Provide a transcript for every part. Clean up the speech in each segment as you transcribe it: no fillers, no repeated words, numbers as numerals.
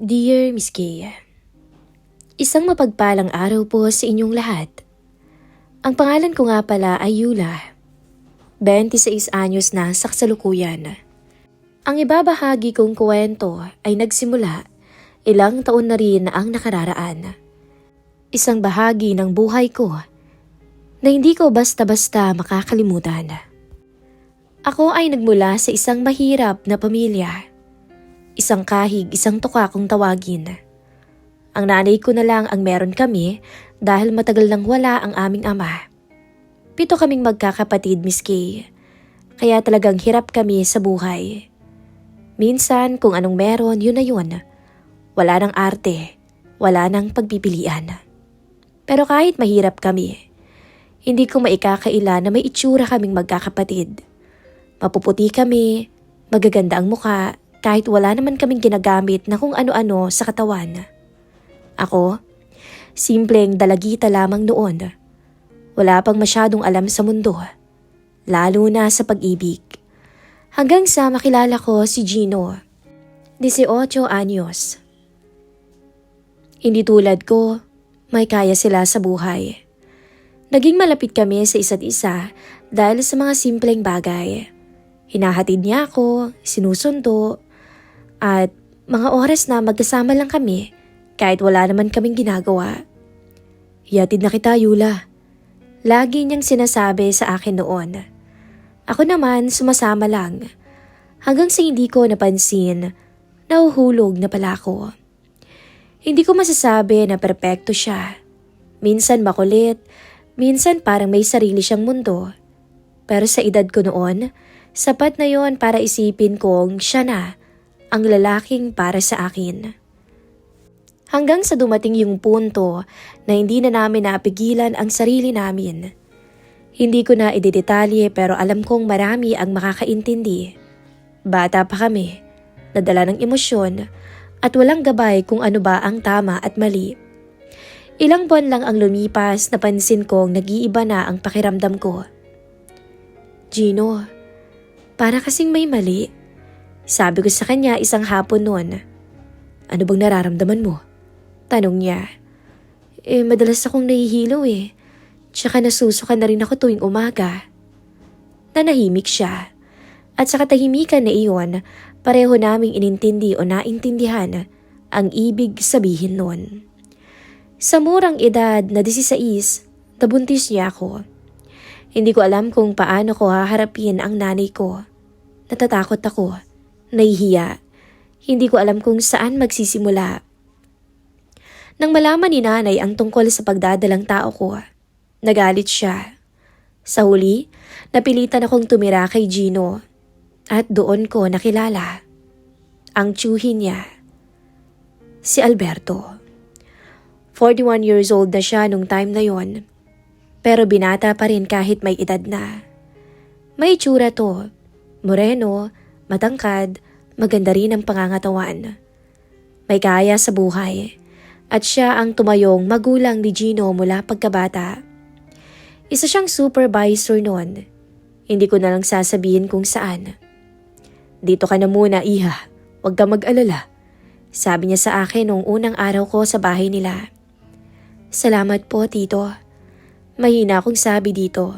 Dear Miss Kay, isang mapagpalang araw po sa inyong lahat. Ang pangalan ko nga pala ay Yula, 26 anyos na sa kasalukuyan. Ang ibabahagi kong kwento ay nagsimula ilang taon na rin ang nakararaan. Isang bahagi ng buhay ko na hindi ko basta-basta makakalimutan. Ako ay nagmula sa isang mahirap na pamilya. Isang kahig, isang tuka kung tawagin. Ang nanay ko na lang ang meron kami dahil matagal nang wala ang aming ama. 7 kaming magkakapatid, Miss Kay. Kaya talagang hirap kami sa buhay. Minsan kung anong meron, yun na yun. Wala nang arte, wala nang pagpipilian. Pero kahit mahirap kami, hindi ko maikakaila na may itsura kaming magkakapatid. Mapuputi kami, magaganda ang muka, kahit wala naman kaming ginagamit na kung ano-ano sa katawan. Ako, simpleng dalagita lamang noon. Wala pang masyadong alam sa mundo, lalo na sa pag-ibig. Hanggang sa makilala ko si Gino, 18 anyos. Hindi tulad ko, may kaya sila sa buhay. Naging malapit kami sa isa't isa dahil sa mga simpleng bagay. Hinahatid niya ako, sinusundo, at mga oras na magkasama lang kami kahit wala naman kaming ginagawa. Hihatid na kita, Yula. Lagi niyang sinasabi sa akin noon. Ako naman sumasama lang. Hanggang sa hindi ko napansin, nahuhulog na pala ako. Hindi ko masasabi na perpekto siya. Minsan makulit, minsan parang may sarili siyang mundo. Pero sa edad ko noon, sapat na yon para isipin kong siya na ang lalaking para sa akin. Hanggang sa dumating yung punto na hindi na namin napigilan ang sarili namin. Hindi ko na idedetalye pero alam kong marami ang makakaintindi. Bata pa kami, nadala ng emosyon at walang gabay kung ano ba ang tama at mali. Ilang buwan lang ang lumipas, napansin kong nag-iiba na ang pakiramdam ko. Gino, para kasing may mali. Sabi ko sa kanya isang hapon noon. Ano bang nararamdaman mo? Tanong niya. Madalas akong nahihilo eh. Tsaka nasusuka na rin ako tuwing umaga. Nanahimik siya. At sa katahimikan na iyon, pareho naming inintindi o naintindihan ang ibig sabihin noon. Sa murang edad na 16, nabuntis niya ako. Hindi ko alam kung paano ko haharapin ang nanay ko. Natatakot ako. Nahihiya. Hindi ko alam kung saan magsisimula. Nang malaman ni nanay ang tungkol sa pagdadalang tao ko, nagalit siya. Sa huli, napilitan akong tumira kay Gino at doon ko nakilala ang tiyuhin niya, si Alberto. 41 years old na siya nung time na yon, pero binata pa rin kahit may edad na. May itsura to, moreno, matangkad, maganda rin ang pangangatawan. May kaya sa buhay at siya ang tumayong magulang ni Gino mula pagkabata. Isa siyang supervisor noon. Hindi ko na lang sasabihin kung saan. Dito ka na muna, iha. Huwag ka mag-alala. Sabi niya sa akin nung unang araw ko sa bahay nila. Salamat po, tito. Mahina akong sabi dito.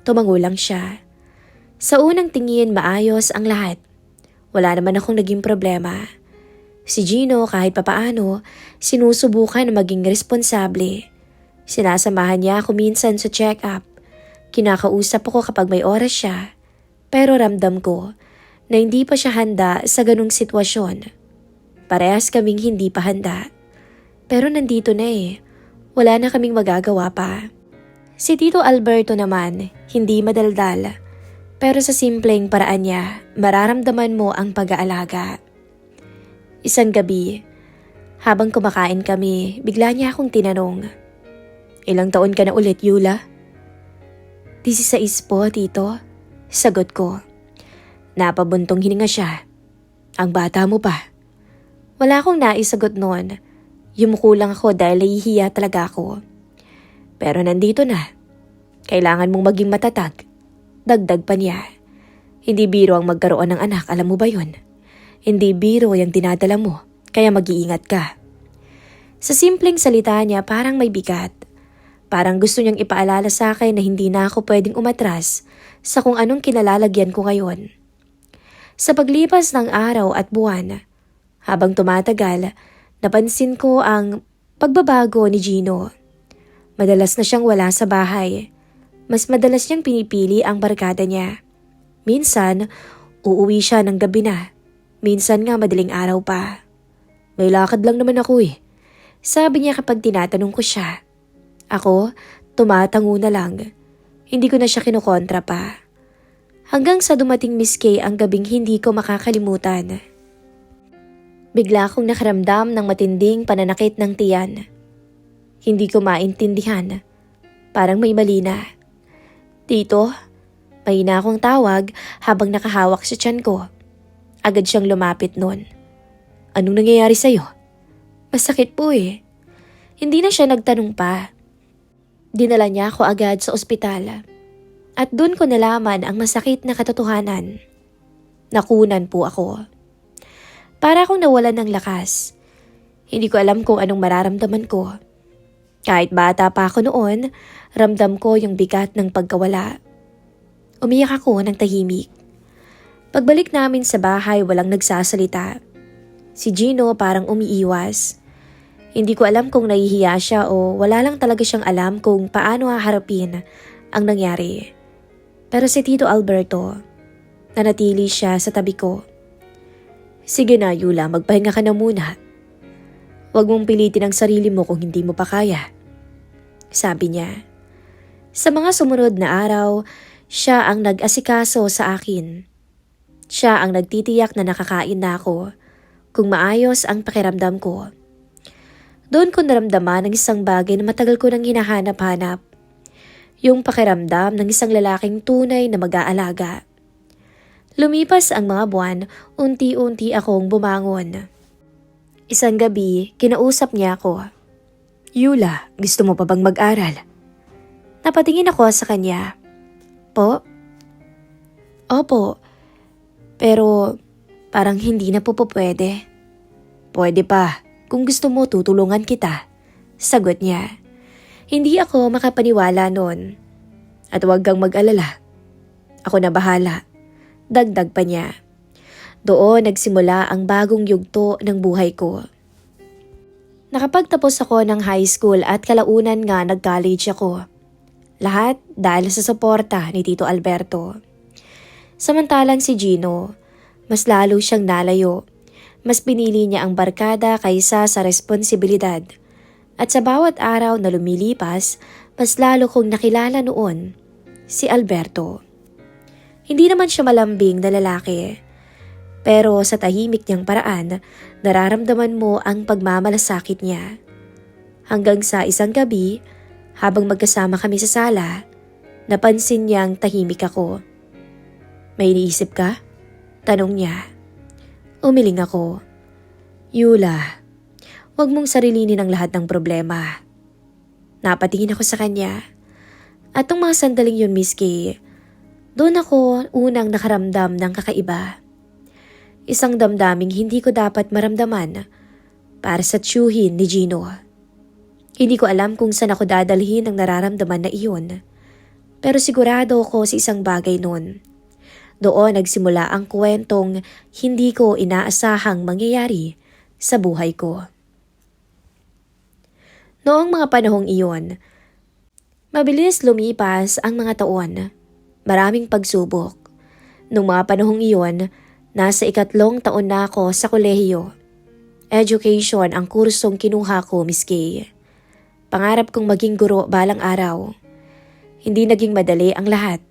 Tumango lang siya. Sa unang tingin maayos ang lahat. Wala naman akong naging problema. Si Gino kahit papaano, sinusubukan na maging responsable. Sinasamahan niya ako minsan sa check-up. Kinakausap ako kapag may oras siya. Pero ramdam ko na hindi pa siya handa sa ganung sitwasyon. Parehas kaming hindi pa handa. Pero nandito na eh. Wala na kaming magagawa pa. Si Tito Alberto naman, hindi madaldal. Pero sa simpleng paraan niya, mararamdaman mo ang pag-aalaga. Isang gabi, habang kumakain kami, bigla niya akong tinanong. Ilang taon ka na ulit, Yula? 16 po, tito. Sagot ko. Napabuntong hininga siya. Ang bata mo pa. Wala akong naisagot noon. Yumuko lang ako dahil nahihiya talaga ako. Pero nandito na. Kailangan mong maging matatag. Dagdag pa niya. Hindi biro ang magkaroon ng anak, alam mo ba yun? Hindi biro yung dinadala mo. kaya mag-iingat ka. Sa simpleng salita niya parang may bigat. Parang gusto niyang ipaalala sa akin na hindi na ako pwedeng umatras sa kung anong kinalalagyan ko ngayon. Sa paglipas ng araw at buwan, habang tumatagal, napansin ko ang pagbabago ni Gino. Madalas na siyang wala sa bahay. Mas madalas niyang pinipili ang barkada niya. Minsan, uuwi siya ng gabi na. Minsan nga madaling araw pa. May lakad lang naman ako eh. Sabi niya kapag tinatanong ko siya. Ako, tumatango na lang. Hindi ko na siya kinukontra pa. Hanggang sa dumating Miss Kay ang gabing hindi ko makakalimutan. Bigla akong nakaramdam ng matinding pananakit ng tiyan. Hindi ko maintindihan. Parang may mali na. Tito, mahina akong tawag habang nakahawak sa tiyan ko. Agad siyang lumapit nun. Anong nangyayari sa'yo? Masakit po eh. Hindi na siya nagtanong pa. Dinala niya ako agad sa ospital. At doon ko nalaman ang masakit na katotohanan. Nakunan po ako. Para akong nawalan ng lakas. Hindi ko alam kung anong mararamdaman ko. Kahit bata pa ako noon, ramdam ko yung bigat ng pagkawala. Umiyak ako ng tahimik. Pagbalik namin sa bahay, walang nagsasalita. Si Gino parang umiiwas. Hindi ko alam kung nahihiya siya o wala lang talaga siyang alam kung paano haharapin ang nangyari. Pero si Tito Alberto, nanatili siya sa tabi ko. Sige na, Yula, magpahinga ka na muna. Huwag mong pilitin ang sarili mo kung hindi mo pa kaya. Sabi niya. Sa mga sumunod na araw, siya ang nag-asikaso sa akin. Siya ang nagtitiyak na nakakain na ako, kung maayos ang pakiramdam ko. Doon ko naramdaman ang isang bagay na matagal ko nang hinahanap-hanap. Yung pakiramdam ng isang lalaking tunay na mag-aalaga. Lumipas ang mga buwan, unti-unti akong bumangon. Isang gabi, kinausap niya ako. Yula, gusto mo pa bang mag-aral? Napatingin ako sa kanya. Po? Opo. Pero parang hindi na po pwede. Pwede pa. Kung gusto mo, tutulungan kita. Sagot niya. Hindi ako makapaniwala noon. At huwag kang mag-alala. Ako na bahala. Dagdag pa niya. Doon nagsimula ang bagong yugto ng buhay ko. Nakapagtapos ako ng high school at kalaunan nga nag-college ako. Lahat dahil sa suporta ni Tito Alberto. Samantalang si Gino, mas lalo siyang nalayo. Mas pinili niya ang barkada kaysa sa responsibilidad. At sa bawat araw na lumilipas, mas lalo kong nakilala noon si Alberto. Hindi naman siya malambing na lalaki. Pero sa tahimik niyang paraan, nararamdaman mo ang pagmamalasakit niya. Hanggang sa isang gabi, habang magkasama kami sa sala, napansin niyang tahimik ako. May iniisip ka? Tanong niya. Umiling ako. Yula, huwag mong sarilinin ang lahat ng problema. Napatingin ako sa kanya. At nung mga sandaling yun, Miss Kay, doon ako unang nakaramdam ng kakaiba. Isang damdaming hindi ko dapat maramdaman para sa tiyuhin ni Gino. Hindi ko alam kung saan ako dadalhin ang nararamdaman na iyon. Pero sigurado ako sa isang bagay noon. Doon nagsimula ang kwentong hindi ko inaasahang mangyayari sa buhay ko. Noong mga panahong iyon, mabilis lumipas ang mga taon. Maraming pagsubok. Noong mga panahong iyon, nasa 3 taon na ako sa kolehiyo. Education ang kursong kinuha ko, Miss Kay. Pangarap kong maging guro balang araw. Hindi naging madali ang lahat.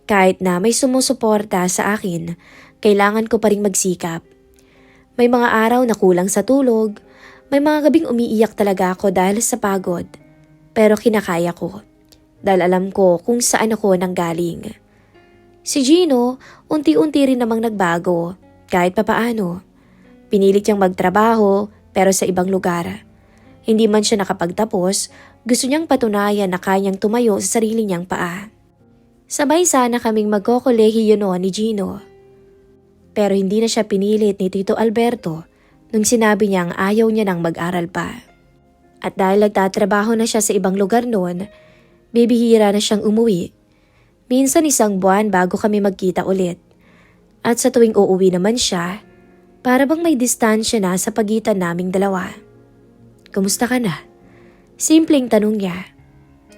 Kahit na may sumusuporta sa akin, kailangan ko pa ring magsikap. May mga araw na kulang sa tulog. May mga gabing umiiyak talaga ako dahil sa pagod. Pero kinakaya ko. Dahil alam ko kung saan ako nanggaling. Si Gino, unti-unti rin namang nagbago, kahit papaano. Pinilit niyang magtrabaho, pero sa ibang lugar. Hindi man siya nakapagtapos, gusto niyang patunayan na kayang tumayo sa sarili niyang paa. Sabay sana kaming magkokolehiyo noon ni Gino. Pero hindi na siya pinilit ni Tito Alberto nung sinabi niyang ayaw niya nang mag-aral pa. At dahil nagtatrabaho na siya sa ibang lugar noon, bibihira na siyang umuwi. Minsan 1 buwan bago kami magkita ulit. At sa tuwing uuwi naman siya, para bang may distansya na sa pagitan naming dalawa. Kumusta ka na? Simpleng tanong niya.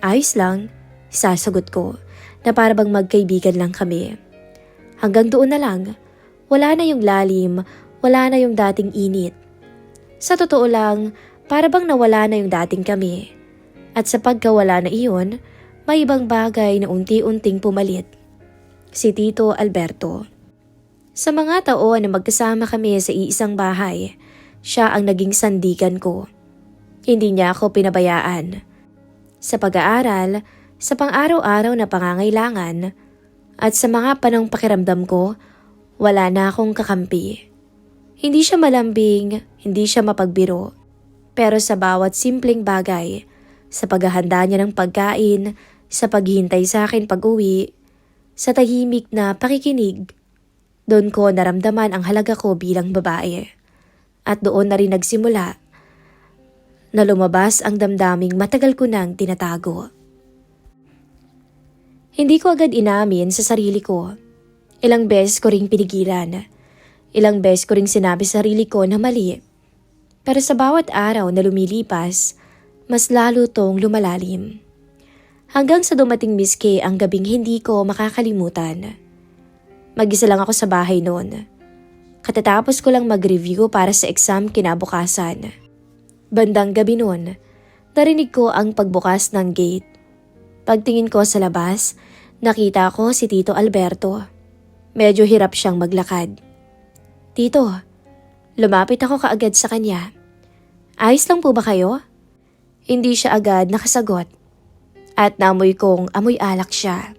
Ayos lang, sasagot ko na para bang magkaibigan lang kami. Hanggang doon na lang, wala na yung lalim, wala na yung dating init. Sa totoo lang, para bang nawala na yung dating kami. At sa pagkawala na iyon, may ibang bagay na unti-unting pumalit. Si Tito Alberto. Sa mga taon na magkasama kami sa iisang bahay, siya ang naging sandigan ko. Hindi niya ako pinabayaan. Sa pag-aaral, sa pang-araw-araw na pangangailangan, at sa mga panang pakiramdam ko, wala na akong kakampi. Hindi siya malambing, hindi siya mapagbiro. Pero sa bawat simpleng bagay, sa paghahanda niya ng pagkain, sa paghihintay sa akin pag-uwi, sa tahimik na pakikinig, doon ko naramdaman ang halaga ko bilang babae. At doon na rin nagsimula na lumabas ang damdaming matagal ko nang tinatago. Hindi ko agad inamin sa sarili ko. Ilang beses ko ring pinigilan. Ilang beses ko ring sinabi sa sarili ko na mali. Pero sa bawat araw na lumilipas, mas lalo tong lumalalim. Hanggang sa dumating Miss K ang gabing hindi ko makakalimutan. Mag-isa lang ako sa bahay noon. Katatapos ko lang mag-review para sa exam kinabukasan. Bandang gabi noon, narinig ko ang pagbukas ng gate. Pagtingin ko sa labas, nakita ko si Tito Alberto. Medyo hirap siyang maglakad. Tito, lumapit ako kaagad sa kanya. Ayos lang po ba kayo? Hindi siya agad nakasagot. At namoy kong amoy alak siya.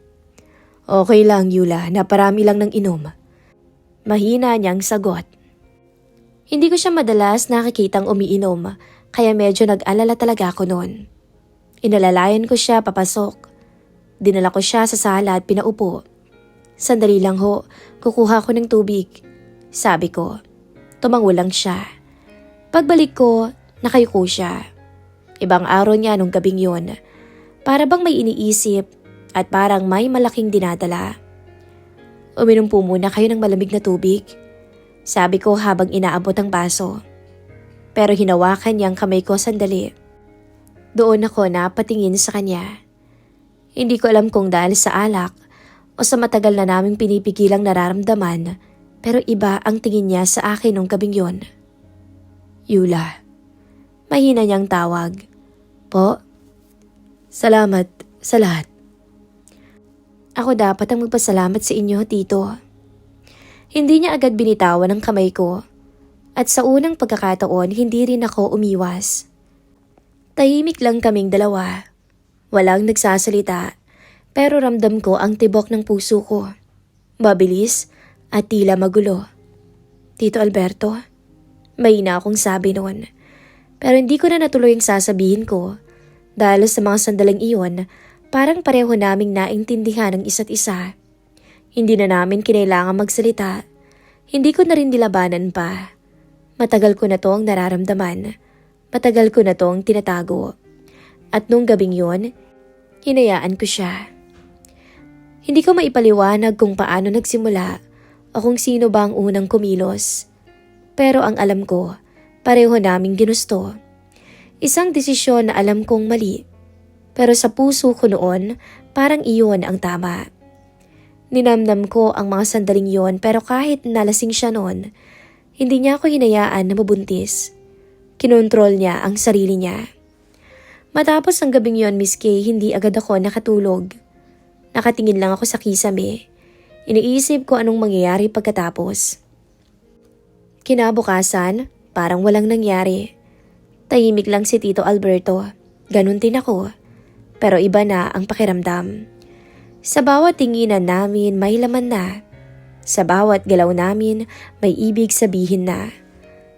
Okay lang, Yula, naparami lang ng inom. Mahina niyang sagot. Hindi ko siya madalas nakikitang umiinom, kaya medyo nag-alala talaga ako noon. Inalalayan ko siya papasok. Dinala ko siya sa sala at pinaupo. Sandali lang ho, kukuha ko ng tubig. Sabi ko. Tumango lang siya. Pagbalik ko, nakayuko siya. Ibang araw niya nung gabing yun. Para bang may iniisip at parang may malaking dinadala. Uminom po muna kayo ng malamig na tubig. Sabi ko habang inaabot ang baso. Pero hinawakan niyang kamay ko sandali. Doon ako napatingin sa kanya. Hindi ko alam kung dahil sa alak o sa matagal na naming pinipigilang nararamdaman, pero iba ang tingin niya sa akin nung gabing yon. Yula. Mahina niyang tawag. Po? Salamat sa lahat. Ako dapat ang magpasalamat sa inyo, Tito. Hindi niya agad binitawan ang kamay ko. At sa unang pagkakataon, hindi rin ako umiwas. Tahimik lang kaming dalawa. Walang nagsasalita, pero ramdam ko ang tibok ng puso ko. Mabilis at tila magulo. Tito Alberto, mahina akong sabi noon. Pero hindi ko na natuloy ang sasabihin ko dahil sa mga sandaling iyon, parang pareho naming naintindihan ang isa't isa. Hindi na namin kinailangan magsalita. Hindi ko na rin nilabanan pa. Matagal ko na tong nararamdaman. Matagal ko na tong tinatago. At nung gabing yun, hinayaan ko siya. Hindi ko maipaliwanag kung paano nagsimula o kung sino ba ang unang kumilos. Pero ang alam ko, pareho naming ginusto. Isang desisyon na alam kong mali. Pero sa puso ko noon, parang iyon ang tama. Ninamnam ko ang mga sandaling yon pero kahit nalasing siya noon, hindi niya ako hinayaan na mabuntis. Kinontrol niya ang sarili niya. Matapos ang gabing yon, Miss K, hindi agad ako nakatulog. Nakatingin lang ako sa kisame. Iniisip ko anong mangyayari pagkatapos. Kinabukasan, parang walang nangyari. Tahimik lang si Tito Alberto. Ganun din ako. Pero iba na ang pakiramdam. Sa bawat tinginan namin may laman na. Sa bawat galaw namin may ibig sabihin na.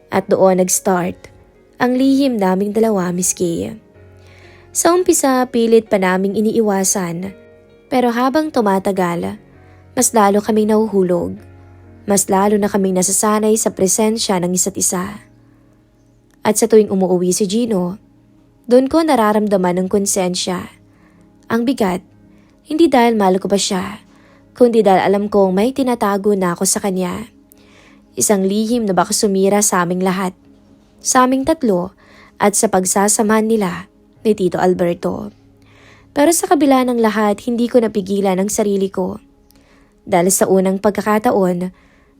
At doon nag-start ang lihim naming dalawa, Miss K. Sa umpisa pilit pa naming iniiwasan. Pero habang tumatagal, mas lalo kaming nahuhulog. Mas lalo na kaming nasasanay sa presensya ng isa't isa. At sa tuwing umuwi si Gino, doon ko nararamdaman ng konsensya. Ang bigat, hindi dahil mahal ko pa siya, kundi dahil alam kong may tinatago na ako sa kanya. Isang lihim na baka sumira sa aming lahat, sa aming tatlo at sa pagsasamahan nila ni Tito Alberto. Pero sa kabila ng lahat, hindi ko napigilan ang sarili ko. Dahil sa unang pagkakataon,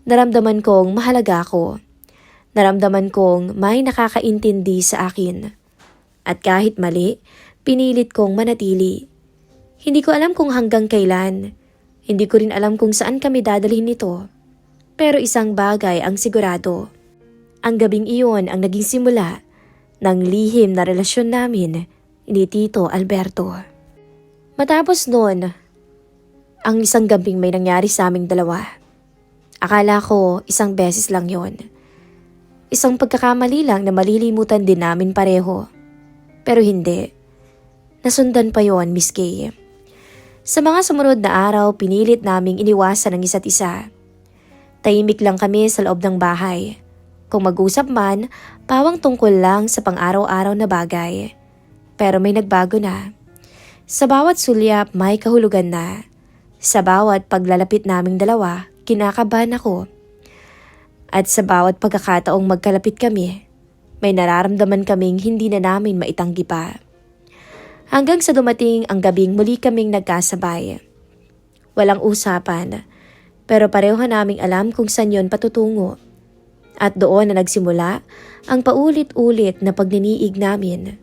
naramdaman kong mahalaga ako. Naramdaman kong may nakakaintindi sa akin. At kahit mali, pinilit kong manatili. Hindi ko alam kung hanggang kailan. Hindi ko rin alam kung saan kami dadalhin nito. Pero isang bagay ang sigurado. Ang gabing iyon ang naging simula ng lihim na relasyon namin ni Tito Alberto. Matapos noon, ang isang gabing may nangyari sa aming dalawa. Akala ko isang beses lang yon. Isang pagkakamali lang na malilimutan din namin pareho. Pero hindi. Nasundan pa yon, Miss Kay. Sa mga sumunod na araw, pinilit naming iniwasan ang isa't isa. Tahimik lang kami sa loob ng bahay. Kung mag-usap man, pawang tungkol lang sa pang-araw-araw na bagay. Pero may nagbago na. Sa bawat sulyap, may kahulugan na. Sa bawat paglalapit naming dalawa, kinakabahan ako. At sa bawat pagkakataong magkalapit kami, may nararamdaman kaming hindi na namin maitanggi pa. Hanggang sa dumating ang gabing muli kaming nagkasabay. Walang usapan, pero pareho naming alam kung saan yon patutungo. At doon na nagsimula ang paulit-ulit na pagniniig namin.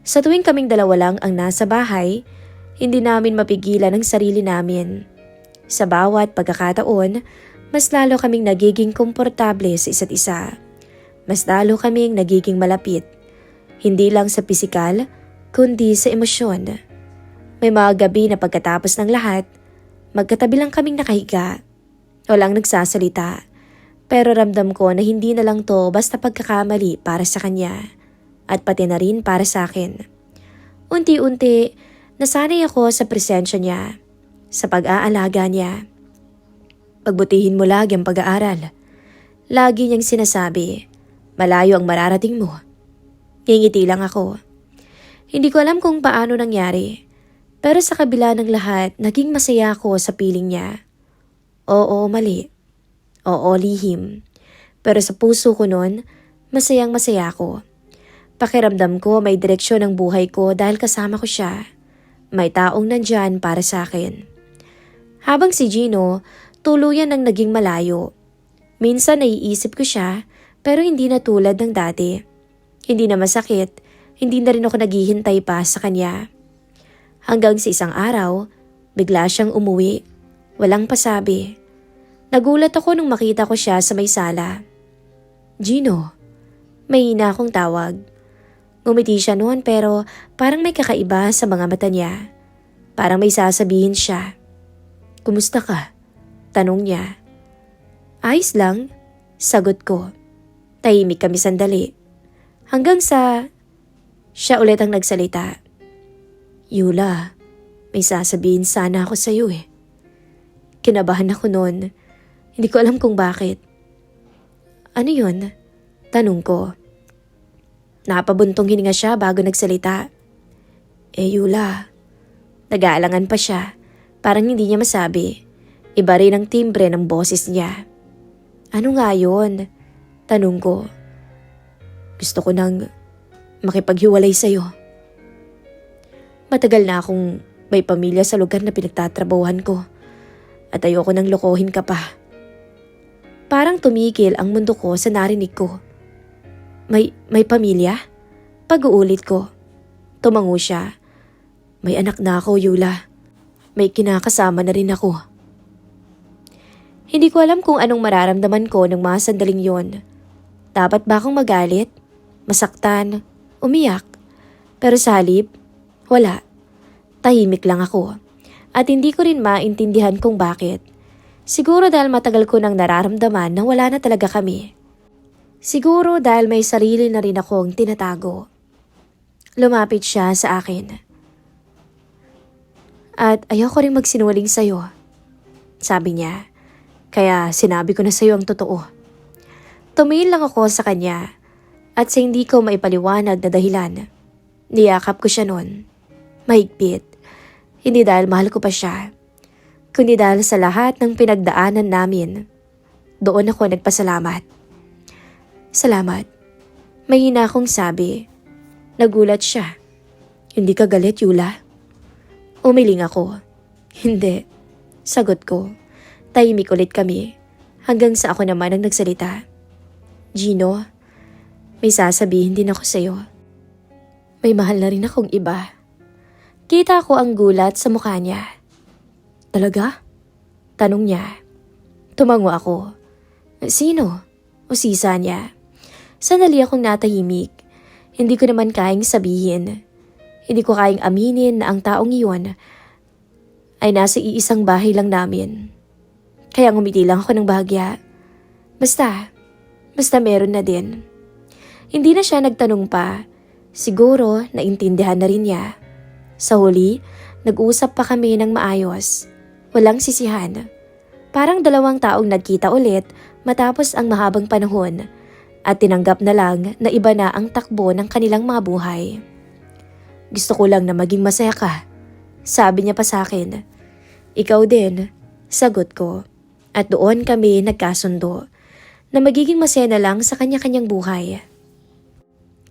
Sa tuwing kaming dalawa lang ang nasa bahay, hindi namin mapigilan ang sarili namin. Sa bawat pagkakataon, mas lalo kaming nagiging komportable sa isa't isa. Mas lalo kaming nagiging malapit. Hindi lang sa pisikal, kundi sa emosyon. May mga gabi na pagkatapos ng lahat, magkatabi lang kaming nakahiga. Walang nagsasalita. Pero ramdam ko na hindi na lang to basta pagkakamali para sa kanya. At pati na rin para sa akin. Unti-unti, nasanay ako sa presensya niya, sa pag-aalaga niya. Pagbutihin mo lagi ang pag-aaral. Lagi niyang sinasabi, malayo ang mararating mo. Ngingiti lang ako. Hindi ko alam kung paano nangyari, pero sa kabila ng lahat, naging masaya ako sa piling niya. Oo, mali. Oo, lihim. Pero sa puso ko nun, masayang masaya ako. Pakiramdam ko may direksyon ang buhay ko dahil kasama ko siya. May taong nandyan para sa akin. Habang si Gino, tuluyan ang naging malayo. Minsan naiisip ko siya, pero hindi na tulad ng dati. Hindi na masakit, hindi na rin ako naghihintay pa sa kanya. Hanggang sa isang araw, bigla siyang umuwi. Walang pasabi. Nagulat ako nung makita ko siya sa may sala. Gino, may hina akong tawag. Ngumiti siya noon pero parang may kakaiba sa mga mata niya. Parang may sasabihin siya. Kumusta ka? Tanong niya. Ayos lang, sagot ko. Tahimik kami sandali. Hanggang sa siya ulit ang nagsalita. Yula, may sasabihin sana ako sa iyo eh. Kinabahan ako noon. Hindi ko alam kung bakit. Ano yun? Tanong ko. Napabuntong hininga siya bago nagsalita. Yula. Nag-aalangan pa siya. Parang hindi niya masabi. Iba rin ang timbre ng boses niya. Ano nga yun? Tanong ko. Gusto ko nang makipaghiwalay sa'yo. Matagal na akong may pamilya sa lugar na pinagtatrabahuhan ko. At ayoko nang lokohin ka pa. Parang tumigil ang mundo ko sa narinig ko. May pamilya? Pag-uulit ko. Tumango siya. May anak na ako, Yula. May kinakasama na rin ako. Hindi ko alam kung anong mararamdaman ko ng mga sandaling yon. Dapat ba akong magalit? Masaktan? Umiyak? Pero sa halip, wala. Tahimik lang ako. At hindi ko rin maintindihan kung bakit. Siguro dahil matagal ko nang nararamdaman na wala na talaga kami. Siguro dahil may sarili na rin akong tinatago. Lumapit siya sa akin. At ayoko rin magsinungaling sa'yo. Sabi niya. Kaya sinabi ko na sa'yo ang totoo. Tumingin lang ako sa kanya. At sa hindi ko maipaliwanag na dahilan, niyakap ko siya noon. Mahigpit. Hindi dahil mahal ko pa siya, kundi dahil sa lahat ng pinagdaanan namin. Doon ako nagpasalamat. Salamat. Mahina akong sabi. Nagulat siya. Hindi ka galit, Yula? Umiling ako. Hindi. Sagot ko. Tahimik ulit kami. Hanggang sa ako naman ang nagsalita. Gino, may sasabihin din ako sa'yo. May mahal na rin akong iba. Kita ko ang gulat sa mukha niya. Talaga? Tanong niya. Tumango ako. Sino? O sisa niya. Sandali akong natahimik. Hindi ko naman kayang sabihin. Hindi ko kayang aminin na ang taong iyon ay nasa iisang bahay lang namin. Kaya ngumiti lang ako ng bahagya. Basta meron na din. Hindi na siya nagtanong pa. Siguro naintindihan na rin niya. Sa huli, nag-usap pa kami ng maayos. Walang sisihan. Parang dalawang taong nagkita ulit matapos ang mahabang panahon at tinanggap na lang na iba na ang takbo ng kanilang mga buhay. Gusto ko lang na maging masaya ka, sabi niya pa sa akin. Ikaw din, sagot ko. At doon kami nagkasundo na magiging masaya na lang sa kanya-kanyang buhay.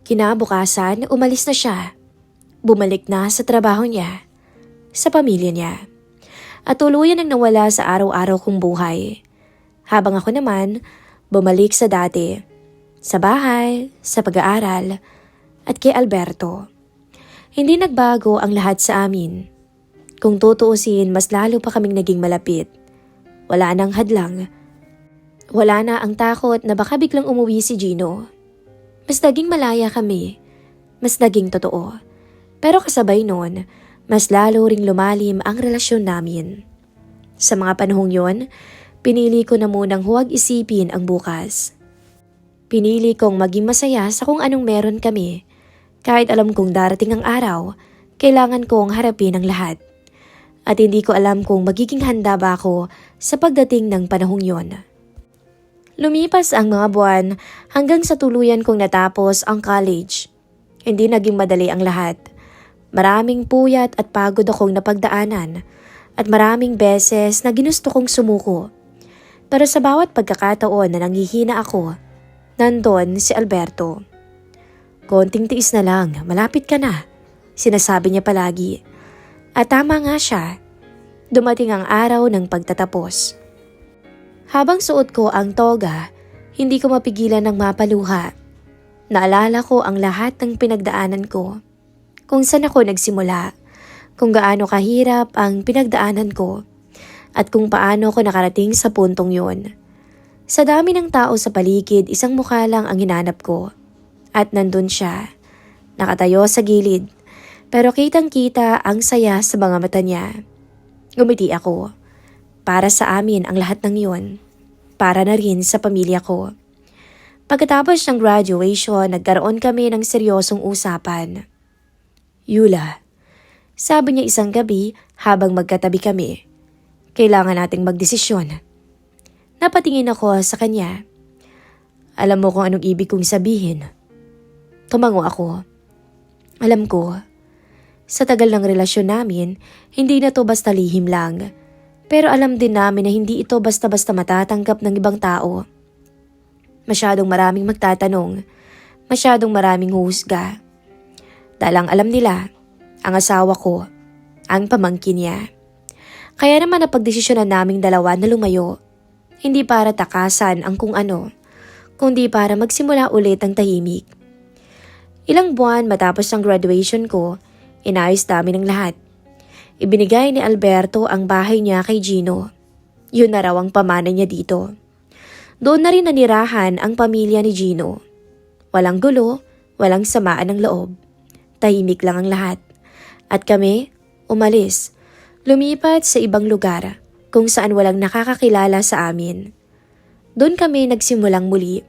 Kinabukasan, umalis na siya. Bumalik na sa trabaho niya, sa pamilya niya. At tuluyan ang nawala sa araw-araw kong buhay. Habang ako naman, bumalik sa dati. Sa bahay, sa pag-aaral, at kay Alberto. Hindi nagbago ang lahat sa amin. Kung tutuusin, mas lalo pa kaming naging malapit. Wala nang hadlang. Wala na ang takot na baka biglang umuwi si Gino. Mas naging malaya kami. Mas naging totoo. Pero kasabay noon, mas lalo ring lumalim ang relasyon namin. Sa mga panahong yon, pinili ko na munang huwag isipin ang bukas. Pinili kong maging masaya sa kung anong meron kami. Kahit alam kong darating ang araw, kailangan kong harapin ang lahat. At hindi ko alam kung magiging handa ba ako sa pagdating ng panahong yon. Lumipas ang mga buwan hanggang sa tuluyan kong natapos ang college. Hindi naging madali ang lahat. Maraming puyat at pagod akong napagdaanan at maraming beses na ginusto kong sumuko. Pero sa bawat pagkakataon na nanghihina ako, nandun si Alberto. Konting tiis na lang, malapit ka na, sinasabi niya palagi. At tama nga siya, dumating ang araw ng pagtatapos. Habang suot ko ang toga, hindi ko mapigilan ng mapaluha. Naalala ko ang lahat ng pinagdaanan ko. Kung saan ako nagsimula, kung gaano kahirap ang pinagdaanan ko, at kung paano ko nakarating sa puntong yun. Sa dami ng tao sa paligid, isang mukha lang ang hinanap ko. At nandun siya, nakatayo sa gilid, pero kitang-kita ang saya sa mga mata niya. Ngumiti ako. Para sa amin ang lahat ng yun. Para na rin sa pamilya ko. Pagkatapos ng graduation, nagkaroon kami ng seryosong usapan. Yula, sabi niya isang gabi habang magkatabi kami. Kailangan nating magdesisyon. Napatingin ako sa kanya. Alam mo kung anong ibig kong sabihin. Tumango ako. Alam ko, sa tagal ng relasyon namin, hindi na to basta lihim lang. Pero alam din namin na hindi ito basta-basta matatanggap ng ibang tao. Masyadong maraming magtatanong, masyadong maraming husga. Dahil ang alam nila, ang asawa ko, ang pamangkin niya. Kaya naman napagdesisyonan naming dalawa na lumayo. Hindi para takasan ang kung ano, kundi para magsimula ulit ang tahimik. Ilang buwan matapos ang graduation ko, inayos namin ang lahat. Ibinigay ni Alberto ang bahay niya kay Gino. Yun na raw ang pamana niya dito. Doon na rin nanirahan ang pamilya ni Gino. Walang gulo, walang samaan ng loob. Tahimik lang ang lahat. At kami, umalis. Lumipat sa ibang lugar kung saan walang nakakakilala sa amin. Doon kami nagsimulang muli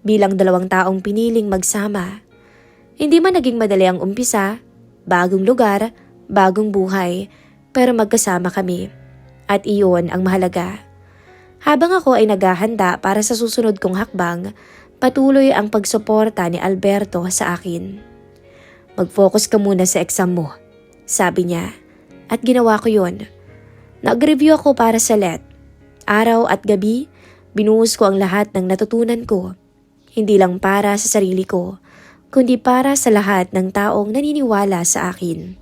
bilang dalawang taong piniling magsama. Hindi man naging madali ang umpisa, bagong lugar, bagong buhay, pero magkasama kami. At iyon ang mahalaga. Habang ako ay naghahanda para sa susunod kong hakbang, Patuloy ang pagsuporta ni Alberto sa akin. Mag-focus ka muna sa exam mo, sabi niya. At ginawa ko yun. Nag-review ako para sa LET. Araw at gabi, binuhos ko ang lahat ng natutunan ko. Hindi lang para sa sarili ko, kundi para sa lahat ng taong naniniwala sa akin.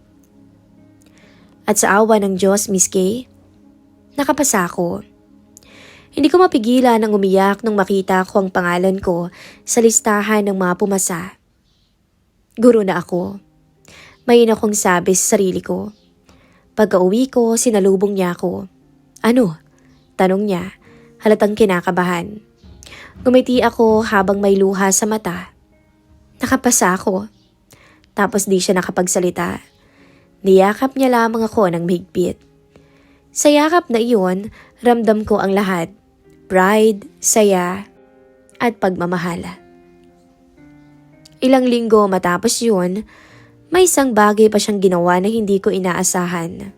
At sa awa ng Diyos, Miss Kay, nakapasa ako. Hindi ko mapigilan ang umiyak nung makita ko ang pangalan ko sa listahan ng mga pumasa. Guro na ako. May akong sabi sa sarili ko. Pagka-uwi ko, sinalubong niya ako. Ano? Tanong niya, halatang kinakabahan. Ngumiti ako habang may luha sa mata. Nakapasa ako. Tapos di siya nakapagsalita. Niyakap niya lamang ako ng mahigpit. Sa yakap na iyon, ramdam ko ang lahat. Pride, saya, at pagmamahala. Ilang linggo matapos yun, may isang bagay pa siyang ginawa na hindi ko inaasahan.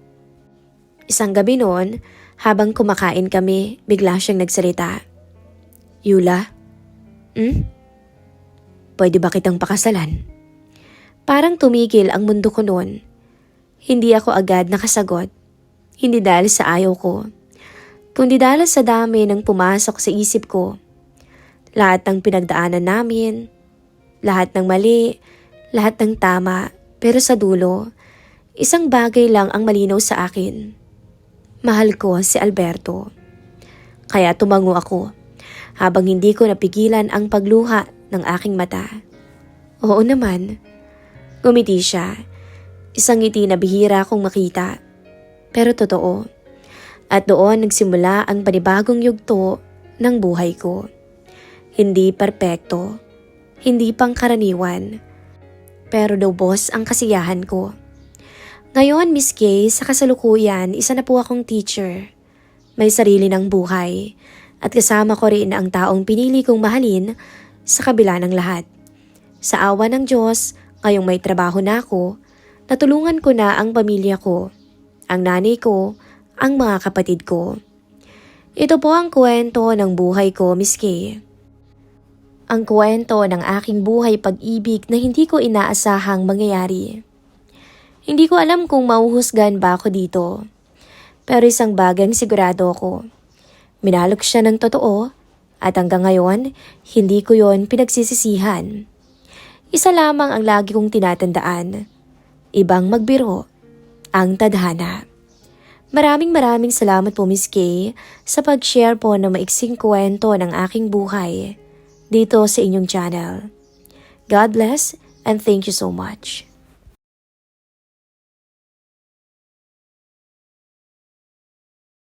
Isang gabi noon, habang kumakain kami, bigla siyang nagsalita. Yula? Pwede ba kitang pakasalan? Parang tumigil ang mundo ko noon. Hindi ako agad nakasagot. Hindi dahil sa ayaw ko, kundi dahil sa dami ng pumasok sa isip ko. Lahat ng pinagdaanan namin, lahat ng mali, lahat ng tama, pero sa dulo, isang bagay lang ang malinaw sa akin. Mahal ko si Alberto. Kaya tumango ako, habang hindi ko napigilan ang pagluha ng aking mata. Oo naman. Ngumiti siya. Isang ngiti na bihira kong makita. Pero totoo. At doon nagsimula ang panibagong yugto ng buhay ko. Hindi perpekto. Hindi pangkaraniwan. Pero lubos ang kasiyahan ko. Ngayon, Miss Kay, sa kasalukuyan, isa na po akong teacher. May sarili ng buhay. At kasama ko rin ang taong pinili kong mahalin sa kabila ng lahat. Sa awa ng Diyos, ngayong may trabaho na ako, natulungan ko na ang pamilya ko, ang nanay ko, ang mga kapatid ko. Ito po ang kwento ng buhay ko, Miss Kay. Ang kwento ng aking buhay pag-ibig na hindi ko inaasahang mangyayari. Hindi ko alam kung mauhusgan ba ako dito. Pero isang bagay sigurado ako. Minahal ko siya ng totoo at hanggang ngayon, hindi ko yon pinagsisisihan. Isa lamang ang lagi kong tinatandaan. Ibang magbiro, ang tadhana. Maraming salamat po Miss Kay sa pag-share po ng maiksing kwento ng aking buhay dito sa inyong channel. God bless and thank you so much.